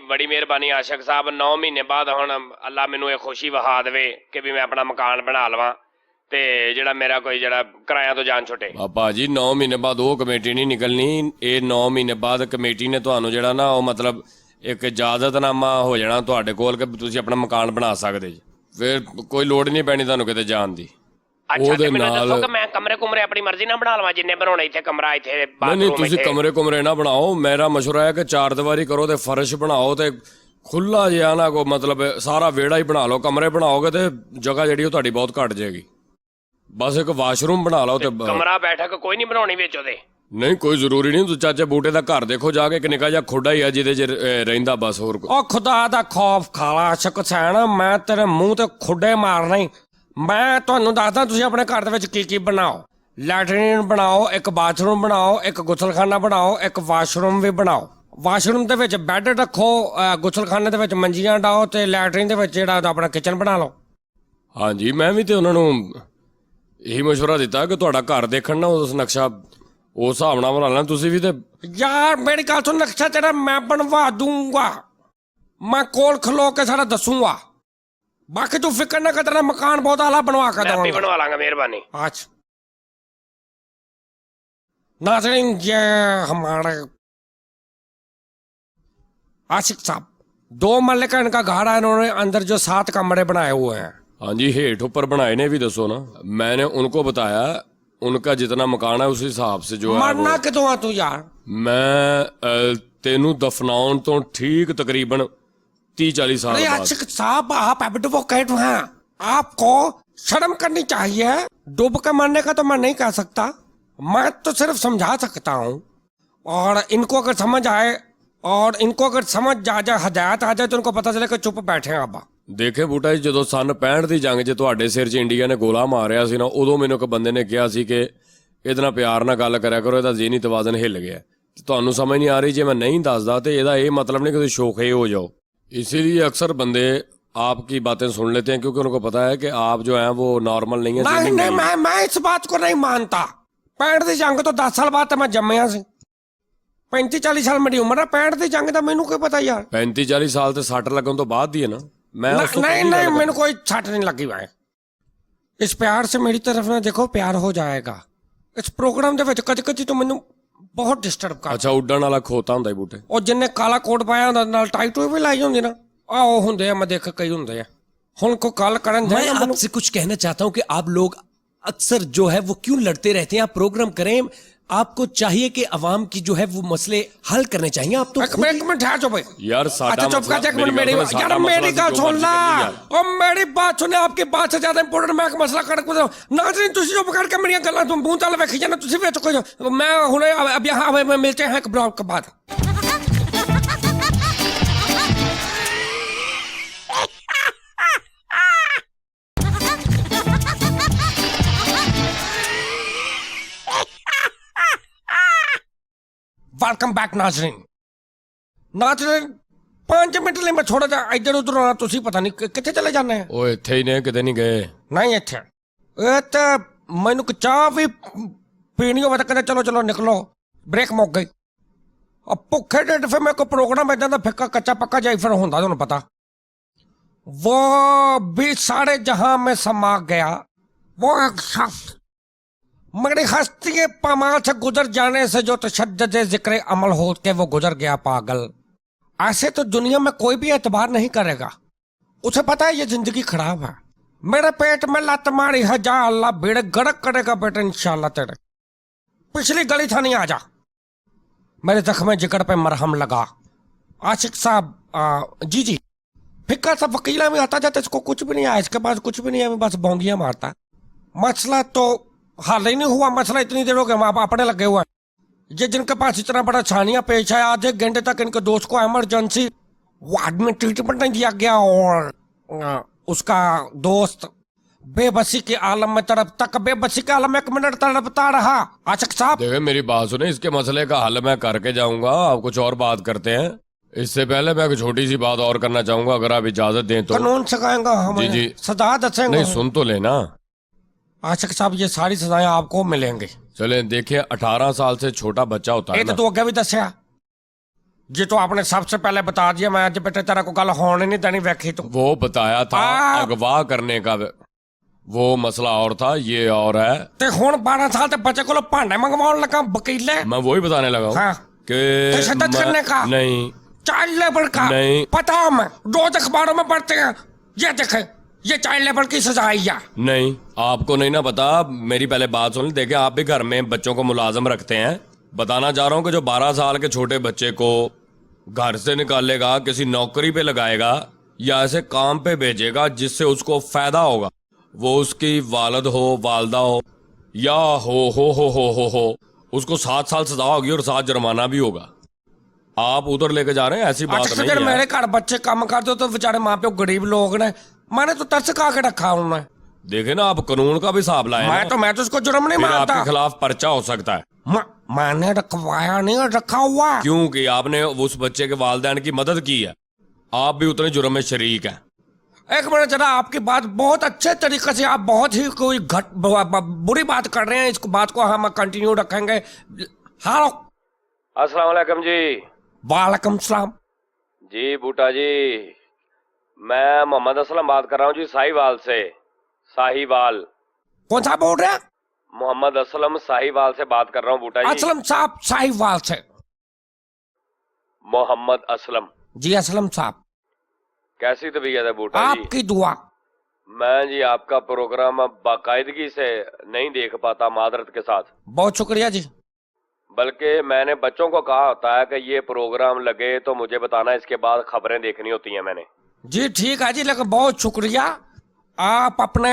बड़ी मेहरबानी आशिक साहब। 9 महीने बाद हुण अल्लाह मैनू ये खुशी वहा देवे कि भी मैं अपना मकान बना लवां ते जेड़ा मेरा कोई जेड़ा किराया तो जान छुटे। भाजी 9 महीने बाद वो कमेटी नहीं निकलनी, ये 9 महीने बाद कमेटी ने तुहानू जेड़ा ना वो मतलब एक इजाजतनामा हो जाना तुहाडे कोल कि तुसीं अपना मकान बना सकदे जी, फिर कोई लोड़ नहीं पैनी तुहानू किते जान दी। अच्छा ते मैनू दसो कि मैं कमरे कुमरे अपनी मर्जी नाल बना लवां, जिन्ने बनाने इत्थे कमरा इत्थे बाथरूम नहीं तुसीं कमरे कुमरे ना बनाओ, मेरा मशवरा है कि 4 दीवारी करो ते फर्श बनाओ ते खुला जिहा ना को मतलब सारा वेड़ा ही बना लो। कमरे बनाओगे ते जगह जेहड़ी बहुत घट जाएगी, बस एक वाशरूम बना लो ते कमरा बैठक कोई नहीं बनानी विच ओदे? ਨਹੀਂ ਕੋਈ ਜ਼ਰੂਰੀ ਨਹੀਂ, ਤੁਸੀਂ ਚਾਚੇ ਬੂਟੇ ਦਾ ਘਰ ਦੇਖੋ ਜਾ ਕੇ, ਇੱਕ ਨਿੱਕਾ ਜਿਹਾ ਖੁੱਡਾ ਹੀ ਆ ਜਿਹਦੇ 'ਚ ਰਹਿੰਦਾ ਬਸ, ਹੋਰ ਕੋਈ। ਉਹ ਖੁਦਾ ਦਾ ਖੌਫ ਖਾਲਾ ਸ਼ਕਸੈਨ, ਮੈਂ ਤੇਰੇ ਮੂੰਹ ਤੇ ਖੁੱਡੇ ਮਾਰਨਾ ਹੀ। ਮੈਂ ਤੁਹਾਨੂੰ ਦੱਸਦਾ, ਤੁਸੀਂ ਆਪਣੇ ਘਰ ਦੇ ਵਿੱਚ ਕੀ ਕੀ ਬਣਾਓ। ਲੈਟਰੀਨ ਬਣਾਓ, ਇੱਕ ਬਾਥਰੂਮ ਬਣਾਓ, ਇੱਕ ਗੁਸਲਖਾਨਾ ਬਣਾਓ, ਇੱਕ ਵਾਸ਼ਰੂਮ ਵੀ ਬਣਾਓ। ਵਾਸ਼ਰੂਮ ਦੇ ਵਿੱਚ ਬੈੱਡ ਰੱਖੋ, ਗੁਸਲਖਾਨੇ ਦੇ ਵਿੱਚ ਮੰਜੀਆਂ ਡਾਓ, ਤੇ ਲੈਟਰੀਨ ਦੇ ਵਿੱਚ ਜਿਹੜਾ ਆਪਣਾ ਕਿਚਨ ਬਣਾ ਲਓ। ਹਾਂਜੀ, ਮੈਂ ਵੀ ਤੇ ਉਹਨਾਂ ਨੂੰ ਇਹੀ ਮਸ਼ਵਰਾ ਦਿੱਤਾ ਕਿ ਤੁਹਾਡਾ ਘਰ ਦੇਖਣ ਨਾ ਉਸ ਨਕਸ਼ਾ ਉਸ ਹਿਸਾਬ ਨਾਲ ਬਣਾ ਲੈਣਾ ਤੁਸੀਂ ਵੀ। ਤੇ ਯਾਰ ਮੇਰੀ ਗੱਲ ਤੋਂ ਨਕਸ਼ਾ ਤੇਰਾ ਮੈਂ ਬਣਵਾ ਦੂੰਗਾ, ਮੈਂ ਕੋਲ ਖਲੋ ਕੇ ਸਾਰਾ ਦੱਸੂੰਗਾ। ਬਾਕੀ ਤੂੰ ਫਿਕਰ ਨਾ ਕਰ, ਤੇਰਾ ਮਕਾਨ ਬਹੁਤ ਆਲਾ बनवा कर मैं भी दूंगा। बनवा लांगा, मेहरबानी। आज नाज़रीन, ये हमारे आशिक साहब 2 मरले का इनका घर है, इन्होंने अंदर जो 7 कमरे बनाए हुए हैं। हाँ जी, हेठ ऊपर बनाए ने भी दसो ना। मैंने उनको बताया उनका जितना मकान है उस हिसाब से जो है मरना वो, कितों है तू यार? मैं तेनू दफनाउन तो ठीक तकरीबन 30-40 साल अरे बाद। आशिक साहब, आप एडवोकेट हैं, आपको शर्म करनी चाहिए। डूब के मरने का तो मैं नहीं कह सकता, मैं तो सिर्फ समझा सकता हूँ। और इनको अगर समझ आए और इनको अगर समझ आ जाए, हदायत आ जाए, तो उनको पता चले कि चुप बैठे हैं आप। ਦੇਖੇ ਬੂਟਾ ਜੀ, ਜਦੋਂ ਸਨ 65 ਦੀ ਜੰਗ 'ਚ ਤੁਹਾਡੇ ਸਿਰ 'ਚ ਇੰਡੀਆ ਨੇ ਗੋਲਾ ਮਾਰਿਆ ਸੀ ਨਾ, ਉਦੋਂ ਮੈਨੂੰ ਇੱਕ ਬੰਦੇ ਨੇ ਕਿਹਾ ਸੀ ਕਿ ਇਹਦੇ ਨਾਲ ਪਿਆਰ ਨਾਲ ਗੱਲ ਕਰਿਆ ਕਰੋ, ਇਹਦਾ ਜ਼ਹਿਨੀ ਤਵਾਜ਼ਨ ਹਿੱਲ ਗਿਆ। ਤੇ ਤੁਹਾਨੂੰ ਸਮਝ ਨਹੀਂ ਆ ਰਹੀ, ਜੇ ਮੈਂ ਨਹੀਂ ਦੱਸਦਾ ਤੇ ਇਹਦਾ ਇਹ मतलब नहीं कि ਤੁਸੀਂ शोखे हो जाओ। इसीलिए अक्सर बंदे आपकी बातें सुन लेते हैं क्योंकि उनको पता है कि आप जो हैं वो नॉर्मल नहीं है। नहीं नहीं, मैं इस बात को नहीं मानता। 65 ਦੀ जंग तो 10 साल बाद तो मैं जम्मिया सी। 35-40 साल मेरी उम्र है, 65 ਦੀ जंग ਦਾ ਮੈਨੂੰ ਕੀ ਪਤਾ ਯਾਰ। 35-40 ਸਾਲ ਤੇ ਸੱਟ ਲੱਗਣ ਤੋਂ ਬਾਅਦ ਦੀ ਹੈ ਨਾ। मैं उस तो नहीं पहली नहीं, गल मैंने कोई छट नहीं लगी भाई। इस प्यार से मेरी तरफ ना देखो, प्यार हो जाएगा। इस प्रोग्राम ਦੇ ਵਿੱਚ ਕਦੀ ਤੂੰ ਮੈਨੂੰ ਬਹੁਤ ਡਿਸਟਰਬ ਕਰ। ਅੱਛਾ, ਉੱਡਣ ਵਾਲਾ ਖੋਤਾ ਹੁੰਦਾ ਬੂਟੇ। ਉਹ ਜਿੰਨੇ ਕਾਲਾ ਕੋਟ ਪਾਇਆ ਹੁੰਦਾ, ਨਾਲ ਟਾਈ ਟੂਈ ਵੀ ਲਾਈ ਹੁੰਦੀ ਨਾ, ਉਹ ਹੁੰਦੇ ਆ, ਮੈਂ ਦੇਖ ਕਈ ਹੁੰਦੇ ਆ। ਹੁਣ ਕੋਈ ਗੱਲ ਕਰਨ मैं ਜਾਏ ना, आपसे कुछ कहना चाहता हूं कि आप लोग अक्सर जो है वो क्यों लड़ते रहते हैं? आप प्रोग्राम करें, आपको चाहिए कि अवाम की जो है वो मसले हल करने चाहिए। आप तो एक मिनट ठहर जाओ भाई। यार साडा अच्छा चुप कर जा, एक मिनट मेरी यार मेरी गल सुन ला। और मेरी बात सुने, आपकी बात से ज्यादा इंपोर्टेंट मैं एक मसला कर नाज़रीन, तुसी चुप करके मेरी गल्लां तुम मुंह ताल वेखी जाना, तुसी विच कोई मैं हुणे अब यहां मिलते हैं एक ब्लॉक के बाद। वेलकम बैक नाज़रीन। 5 मिनट ਲਈ ਮੈਂ ਥੋੜਾ ਜਿਹਾ ਇੱਧਰ ਉੱਧਰ ਆਉਣਾ, ਤੁਸੀਂ ਪਤਾ ਨਹੀਂ ਕਿੱਥੇ ਚਲੇ ਜਾਂਦੇ ਆ। ਉਹ ਇੱਥੇ ਹੀ ਨੇ, ਕਿਤੇ ਨਹੀਂ ਗਏ। ਨਹੀਂ ਇੱਥੇ ਇਹ ਤਾਂ ਮੈਨੂੰ ਕਿ ਚਾਹ ਵੀ ਪੀਣੀ ਹੋਵੇ ਤਾਂ ਕਹਿੰਦੇ ਚਲੋ ਚਲੋ ਨਿਕਲੋ, ਬ੍ਰੇਕ ਮੁੱਕ ਗਈ। ਭੁੱਖੇ ਢਿੱਡ ਫਿਰ ਮੇਰੇ ਕੋਲ ਪ੍ਰੋਗਰਾਮ ਇਦਾਂ ਦਾ ਫਿੱਕਾ ਕੱਚਾ ਪੱਕਾ ਜਾਈ ਫਿਰ ਹੁੰਦਾ, ਤੁਹਾਨੂੰ ਪਤਾ। वो भी सारे जहां में समा गया, वो एक शख्स मेरी हस्ती पमाल से गुजर जाने से जो तशद्दुद जिक्र अमल हो के वो गुजर गया पागल। ऐसे तो दुनिया में कोई भी एतबार नहीं करेगा, उसे पता है ये जिंदगी खराब है। मेरे पेट में लत मारी है, जा अल्लाह बेड़े गड़क करेगा बेटा इंशाल्लाह तेरे। पिछली गली था नहीं, आजा मेरे जख्म जिगर पे मरहम लगा। आशिक साहब जी जी, फिक्का सा वकीला में आता जाता, इसको कुछ भी नहीं आया, इसके पास कुछ भी नहीं है, बस बोंगियां मारता। मसला तो हल ही नहीं हुआ, मसला इतनी देर हो गया आप अपने लगे हुए हैं। ये जिनके पास इतना बड़ा छानिया पेश है, आधे घंटे तक इनके दोस्त को इमरजेंसी वार्ड में ट्रीटमेंट नहीं दिया गया, और उसका दोस्त बेबसी के आलम में बेबसी के आलम में 1 मिनट तड़पता रहा। आशिक साहब देखिए मेरी बात सुने, इसके मसले का हल मैं करके जाऊंगा। आप कुछ और बात करते हैं। इससे पहले मैं एक छोटी सी बात और करना चाहूंगा, अगर आप इजाजत दें तो। कानून सिखाएंगा हमें, जी। सजा दसेंगे। नहीं सुन तो लेना। आशिक साहब ये सारी सजाएं आपको मिलेंगी। चले देखिए, 18 साल से छोटा बच्चा होता है ये तो ना। तू अगे भी दसिया जी, तो आपने सबसे पहले बता दिया, मैं आज बेटे तेरा को गल होने नहीं देनी वेखी तो। वो बताया था अगवा करने का, वो मसला और था, ये और है। ते हुण 12 साल ते बच्चे को भांडे मंगवाउण लगा वकीले। मैं वही बताने लगा हूँ हाँ। कि तशद्दुद करने का नहीं, चाइल्ड लेबर का नहीं। पता हमें, रोज अखबारों में पढ़ते हैं। ये देखे, ये चाइल्ड लेबर की सजा है या नहीं, आपको नहीं ना पता। मेरी पहले बात सुन। देखिए आप भी घर में बच्चों को मुलाजम रखते हैं। बताना चाह रहा हूँ कि जो 12 साल के छोटे बच्चे को घर से निकालेगा, किसी नौकरी पे लगाएगा या ऐसे काम पे भेजेगा जिससे उसको फायदा होगा, वो उसकी वालिद हो, वालदा हो या हो, उसको 7 साल सजा होगी और 7 जुर्माना भी होगा। आप उधर लेके जा रहे हैं, ऐसी बात अच्छा तो नहीं जब है। मेरे घर बच्चे काम कर दो तो बेचारे माँ प्यो गरीब लोग ने, मैंने तो तरस खा के रखा उन्हें। देखे ना, आप कानून का भी हिसाब लाए ना। मैं तो उसको जुर्म नहीं फिर मानता। आपके खिलाफ पर्चा हो सकता है। मैंने रखवाया नहीं, रखा हुआ। क्योंकि आपने उस बच्चे के वालिदैन की मदद की है, आप भी उतने जुर्म में शरीक हैं। एक मिनट जरा, आपकी बात बहुत अच्छे तरीके से, आप बहुत ही कोई बुरी बात कर रहे हैं, इसको बात को हम कंटिन्यू रखेंगे। हेलो, अस्सलाम वालेकुम जी। वालेकुम सलाम। जी बूटा जी, मैं मोहम्मद असलम बात कर रहा हूँ जी, साहिवाल से। साहिवाल, कौन सा बोल रहे हैं? मोहम्मद असलम साहिवाल से बात कर रहा हूँ बूटा जी। असलम साहब साहिवाल से। मोहम्मद असलम। जी असलम साहब, कैसी तबीयत है बूटा जी? आपकी दुआ। मैं जी आपका प्रोग्राम अब बाकायदगी से नहीं देख पाता, मादरत के साथ। बहुत शुक्रिया जी। बल्कि मैंने बच्चों को कहा होता है कि ये प्रोग्राम लगे तो मुझे बताना, इसके बाद खबरें देखनी होती हैं मैंने। जी ठीक है जी, लेकिन बहुत शुक्रिया। आप अपने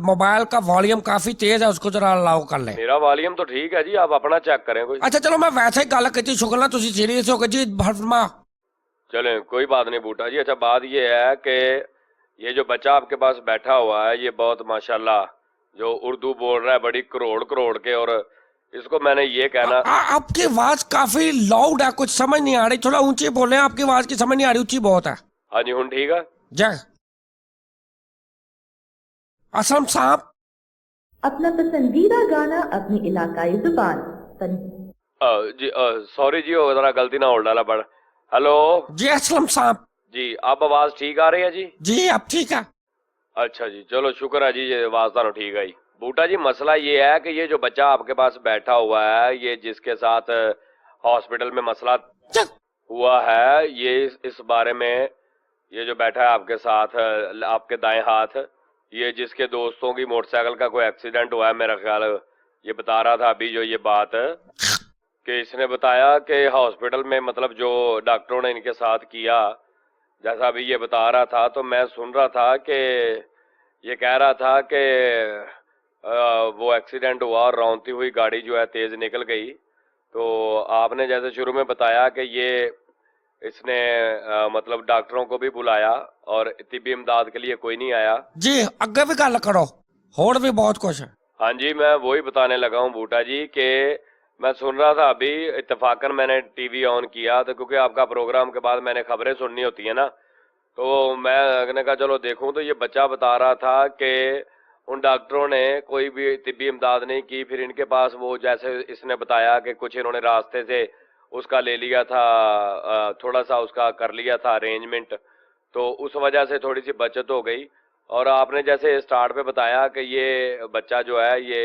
मोबाइल का वॉल्यूम काफी तेज है, उसको जरा अलाउ कर लें। मेरा वॉल्यूम तो ठीक है जी, आप अपना चेक करें कोई। अच्छा चलो, मैं वैसे ही गल की शुक्र ना, तुम सीरियस हो गए जी। फरमा। चलें, कोई बात नहीं बूटा जी। अच्छा, बात ये है कि ये जो बच्चा आपके पास बैठा हुआ है, ये बहुत माशाल्लाह जो उर्दू बोल रहा है बड़ी करोड़ करोड़ के, और इसको मैंने ये कहना। आपकी आवाज काफी लाउड है, कुछ समझ नहीं आ रही, थोड़ा ऊंची बोले, आपकी आवाज की समझ नहीं आ रही, ऊंची बहुत है। हाँ जी, हूँ ठीक है। जय असलम साहब। अपना पसंदीदा गाना अपनी इलाकाई जुबान पर। जी सॉरी जी, वो जरा गलती ना हो डाला बड़। हेलो जी असलम साहब। जी, अब आवाज ठीक आ रही है जी? जी अब ठीक है। अच्छा जी, चलो शुक्र है जी, ये आवाज तो ठीक है ही। बूटा जी, मसला ये है कि ये जो बच्चा आपके पास बैठा हुआ है, ये जिसके साथ हॉस्पिटल में मसला हुआ है, ये इस बारे में, ये जो बैठा है आपके साथ, आपके दाएं हाथ, ये जिसके दोस्तों की मोटरसाइकिल का कोई एक्सीडेंट हुआ है, मेरा ख्याल ये बता रहा था अभी जो ये बात, कि इसने बताया कि हॉस्पिटल में मतलब जो डॉक्टरों ने इनके साथ किया, जैसा अभी ये बता रहा था, तो मैं सुन रहा था कि ये कह रहा था कि वो एक्सीडेंट हुआ और रौंदती हुई गाड़ी जो है तेज निकल गई। तो आपने जैसे शुरू में बताया कि ये इसने मतलब डॉक्टरों को भी बुलाया और तिब्बी इमदाद के लिए कोई नहीं आया। जी अगे भी गल करो, होर भी बहुत कुछ है। हाँ जी, मैं वही बताने लगा हूँ बूटा जी कि मैं सुन रहा था अभी, इत्तेफाकन मैंने टीवी ऑन किया, तो क्योंकि आपका प्रोग्राम के बाद मैंने खबरें सुननी होती है ना, तो मैंने कहा चलो देखूं, तो ये बच्चा बता रहा था कि उन डॉक्टरों ने कोई भी तिब्बी इमदाद नहीं की। फिर इनके पास वो, जैसे इसने बताया कि कुछ इन्होंने रास्ते से उसका ले लिया था, थोड़ा सा उसका कर लिया था अरेंजमेंट, तो उस वजह से थोड़ी सी बचत हो गई। और आपने जैसे स्टार्ट पे बताया कि ये बच्चा जो है ये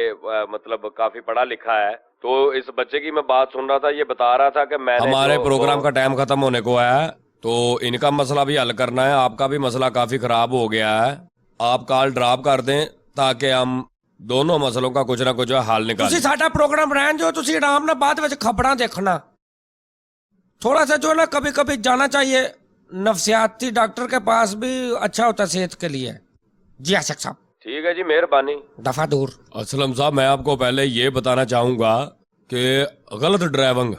मतलब काफी पढ़ा लिखा है, तो इस बच्चे की मैं बात सुन रहा था, ये बता रहा था कि मैंने हमारे प्रोग्राम का टाइम खत्म होने को है, तो इनका मसला भी हल करना है। आपका भी मसला काफी खराब हो गया है, आप कॉल ड्रॉप कर दें ताकि हम दोनों मसलों का कुछ ना कुछ हल निकालें। ਤੁਸੀਂ ਸਾਡਾ ਪ੍ਰੋਗਰਾਮ ਰਹਿਣ ਦਿਓ, ਤੁਸੀਂ ਆਰਾਮ ਨਾਲ ਬਾਅਦ ਵਿੱਚ ਖਬਰਾਂ ਦੇਖਣਾ। थोड़ा सा जो है ना, कभी कभी जाना चाहिए नफसियाती डॉक्टर के पास भी, अच्छा होता है सेहत के लिए। जी आशिक साहब। ठीक है जी, मेहरबानी। दफा दूर। असलम साहब, मैं आपको पहले ये बताना चाहूंगा कि गलत ड्राइविंग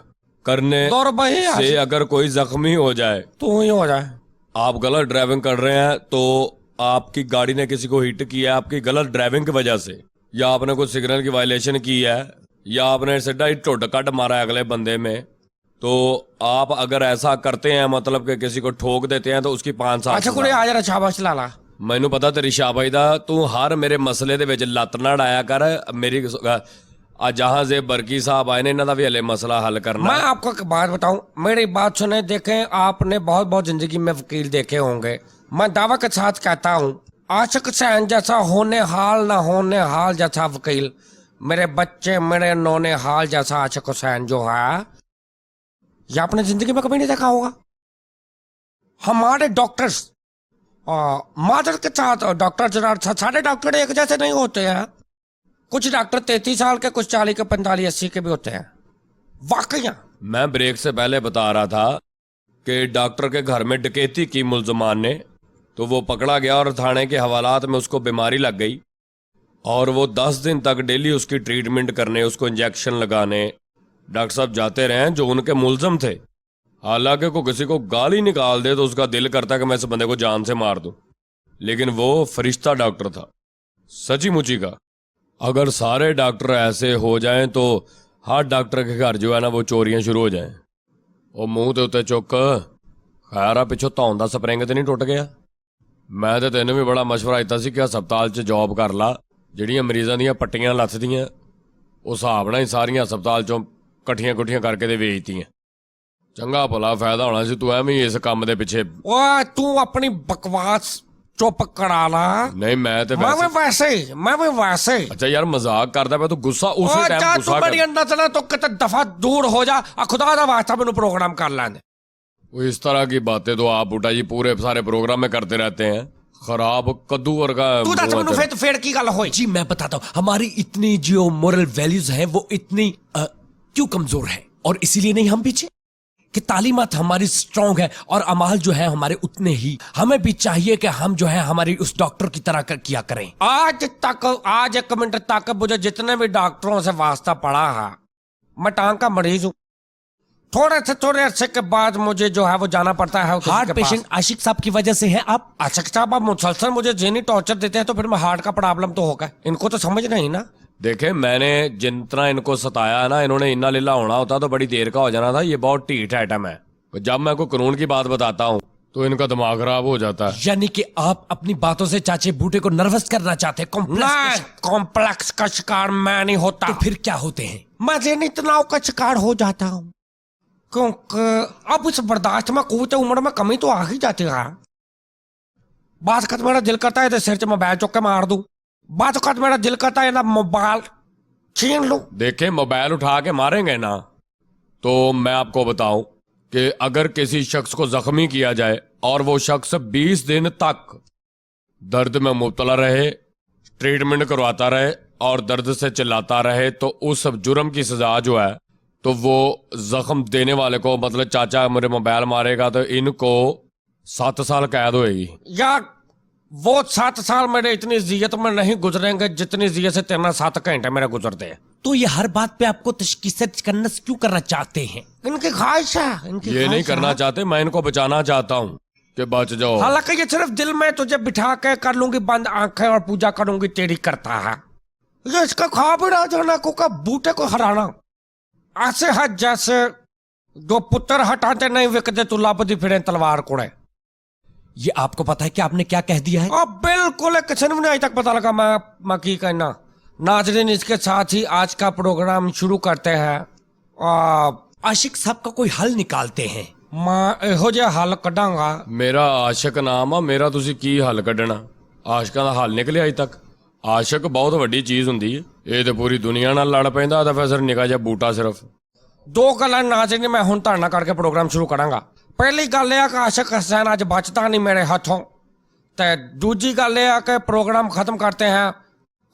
करने दौर भाई से अगर कोई जख्मी हो जाए, तो ही हो जाए। आप गलत ड्राइविंग कर रहे हैं तो आपकी गाड़ी ने किसी को हिट किया है आपकी गलत ड्राइविंग की वजह से, या आपने कुछ सिग्नल की वायलेशन की है, या आपने सीधा ही टुड कट मारा है अगले बंदे में, तो आप अगर ऐसा करते हैं, मतलब कि किसी को ठोक देते हैं, तो उसकी 5 साल। अच्छा कुड़े आ जरा शाबाश ला ला। ਮੈਨੂੰ ਪਤਾ ਤੇਰੀ ਸ਼ਾਬਾਸ਼ ਦਾ, ਤੂੰ ਹਰ ਮੇਰੇ ਮਸਲੇ ਦੇ ਵਿੱਚ ਲੱਤ ਨਾ ਡਾਇਆ ਕਰ। ਮੇਰੀ जहाँ से बरकी साहब आए ने, इन्हों का भी हले मसला हल करना। मैं आपको एक बात बताऊं, मेरी बात सुने, देखें आपने बहुत बहुत जिंदगी में वकील देखे होंगे, मैं दावा के साथ कहता हूं, आशिक हुसैन जैसा होने हाल ना होने हाल जैसा वकील, मेरे बच्चे मेरे नौने हाल जैसा आशिक हुसैन जो है, ये आपने जिंदगी में कभी नहीं देखा होगा। हमारे डॉक्टर्स मादर के साथ डॉक्टर जरा सारे डॉक्टर एक जैसे नहीं होते हैं। कुछ डॉक्टर 33 साल के, कुछ 40 के, 45 80 के भी होते हैं। वाकई मैं ब्रेक से पहले बता रहा था कि डॉक्टर के घर में डकैती की मुलजमान ने, तो वो पकड़ा गया और थाने के हवालात में उसको बीमारी लग गई, और वो 10 दिन तक डेली उसकी ट्रीटमेंट करने, उसको इंजेक्शन लगाने डॉक्टर साहब जाते रहे हैं जो उनके मुलजम थे। हालांकि को किसी को गाली निकाल दे तो उसका दिल करता है कि मैं इस बंदे को जान से मार दूं, लेकिन वो फरिश्ता डॉक्टर था, सची मुची का। अगर सारे डॉक्टर ऐसे हो जाएं तो हर डॉक्टर के घर जो है ना वो चोरियां शुरू हो जाएं। ਉਹ ਮੂੰਹ ਦੇ ਉੱਤੇ ਚੁੱਕ, ਖੈਰ ਆ ਪਿੱਛੋਂ ਧੌਣ ਦਾ ਸਪਰਿੰਗ ਤੇ ਨਹੀਂ ਟੁੱਟ ਗਿਆ। ਮੈਂ ਤੇ ਤੈਨੂੰ ਵੀ ਬੜਾ ਮਸ਼ਵਰਾ ਦਿੱਤਾ ਸੀ ਕਿ ਹਸਪਤਾਲ 'ਚ ਜੌਬ ਕਰ ਲਾ, ਜਿਹੜੀਆਂ ਮਰੀਜ਼ਾਂ ਦੀਆਂ ਪੱਟੀਆਂ ਲੱਥਦੀਆਂ ਉਸ ਹਿਸਾਬ ਨਾਲ ਹੀ ਸਾਰੀਆਂ ਹਸਪਤਾਲ 'ਚੋਂ ਇਕੱਠੀਆਂ ਕਰਕੇ ਤੇ ਵੇਚਤੀਆਂ। ਚੰਗਾ ਭਲਾ ਫਾਇਦਾ ਹੋਣਾ ਸੀ, ਤੂੰ ਐਵੇਂ ਹੀ ਇਸ ਕੰਮ ਦੇ ਪਿੱਛੇ। ओए तू अपनी बकवास चुप करा ला। ਨਹੀਂ मैं ਤੇ मैं भी ਵੈਸੇ वैसे ਅੱਛਾ ਯਾਰ ਮਜ਼ਾਕ ਕਰਦਾ ਪਿਆ ਤੂੰ, ਗੁੱਸਾ ਉਸੇ ओए ਟਾਈਮ जा तू ਗੁੱਸਾ बड़ी ਕਰ। अंदर चला तो कितना दफा दूर हो जा, खुदा दा वास्ता मैनू प्रोग्राम कर लेने। वो इस तरह की बातें तो आप बूटा जी पूरे सारे प्रोग्राम में करते रहते हैं। खराब कद्दू वर्गा तू दस मुंह मैनू है। फेड़ की गल होई। जी मैं बताता हूँ, हमारी इतनी जो मोरल वैल्यूज हैं वो इतनी क्यों कमजोर है, और इसीलिए नहीं हम पीछे कि तालीमात हमारी स्ट्रांग है और अमाल जो है हमारे उतने ही। हमें भी चाहिए कि हम जो है हमारी उस डॉक्टर की तरह किया करें। आज एक मिनट तक मुझे जितने भी डॉक्टरों से वास्ता पड़ा है, मैं टांग का मरीज हूँ। थोड़े अरसे के बाद मुझे जो है वो जाना पड़ता है हार्ट पेशेंट आशिक साहब की वजह से है आप। आशिक साहब आप मुसलसल मुझे जेनी टॉर्चर देते हैं तो फिर मैं हार्ट का प्रॉब्लम तो होगा, इनको तो समझ नहीं ना। देखे मैंने जितना इनको सताया है ना, इन्होंने इन्ना लीला होना होता तो बड़ी देर का हो जाना था। ये बहुत ढीठ आइटम है, जब मैं कोई कानून की बात बताता हूँ तो इनका दिमाग खराब हो जाता है। यानी कि आप अपनी बातों से चाचे बूटे को नर्वस करना चाहते हैं। कॉम्प्लेक्स का शिकार मैं नहीं होता। तो फिर क्या होते हैं? मैं जेनी तनाव का शिकार हो जाता हूँ, क्योंकि अब इस बर्दाश्त में कुव्वत उम्र में कमी तो आ ही जाती है। बात का मेरा दिल करता है तो सिर च मोबाइल चुक के मार दूं, बात का मेरा दिल करता है ना मोबाइल छीन लूं। देखे मोबाइल उठा के मारेंगे ना तो मैं आपको बताऊं कि अगर किसी शख्स को जख्मी किया जाए और वो शख्स 20 दिन तक दर्द में मुब्तला रहे, ट्रीटमेंट करवाता रहे और दर्द से चिल्लाता रहे, तो उस जुर्म की सजा जो है तो वो जख्म देने वाले को, मतलब चाचा मेरे मोबाइल मारेगा तो इनको 7 साल कैद होएगी। यार वो 7 साल मेरे इतनी जियत में नहीं गुजरेंगे जितनी जियत से 7 घंटे मेरे गुजरते हैं। तो ये हर बात पे आपको तशखीस क्यों करना चाहते हैं? इनकी ख्वाहिश है, इनकी ये नहीं ख्वाहिश करना है। चाहते, मैं इनको बचाना चाहता हूँ कि बच जाओ। हालांकि ये सिर्फ दिल में तुझे बिठा के कर लूंगी बंद आंखें और पूजा करूंगी तेरी करता है। ये इसका ख्वाब ही रह जाना को का बूटे को हराना ऐसे है जैसे दो पुत्र हटाते नहीं विकते तू लापती फिरे तलवार कोड़े। ये आपको पता है कि आपने क्या कह दिया है? अब बिल्कुल किसी ने भी नहीं अभी तक पता लगा मैं की कहना। नाजरीन, इसके साथ ही आज का प्रोग्राम शुरू करते हैं। आशिक साहब का कोई हल निकालते हैं। मैं एहो जिहा हल कढांगा। मेरा आशिक नाम आ, मेरा तुसी की हल कढना? आशिकां दा हल निकलिया अज तक? आशिक बहुत वड्डी चीज हुंदी है, ये तो पूरी दुनिया नाल लड़ पैंदा ते फिर निका जिहा बूटा सिर्फ। दो गल्लां नाजरीन मैं हुण तुहाडे नाल करके प्रोग्राम शुरू करांगा। पहली गल यह कि आशिक हुसैन अज बचता नहीं मेरे हाथों, ते दूजी गल यह कि प्रोग्राम खत्म करते हैं।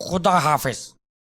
खुदा हाफिज।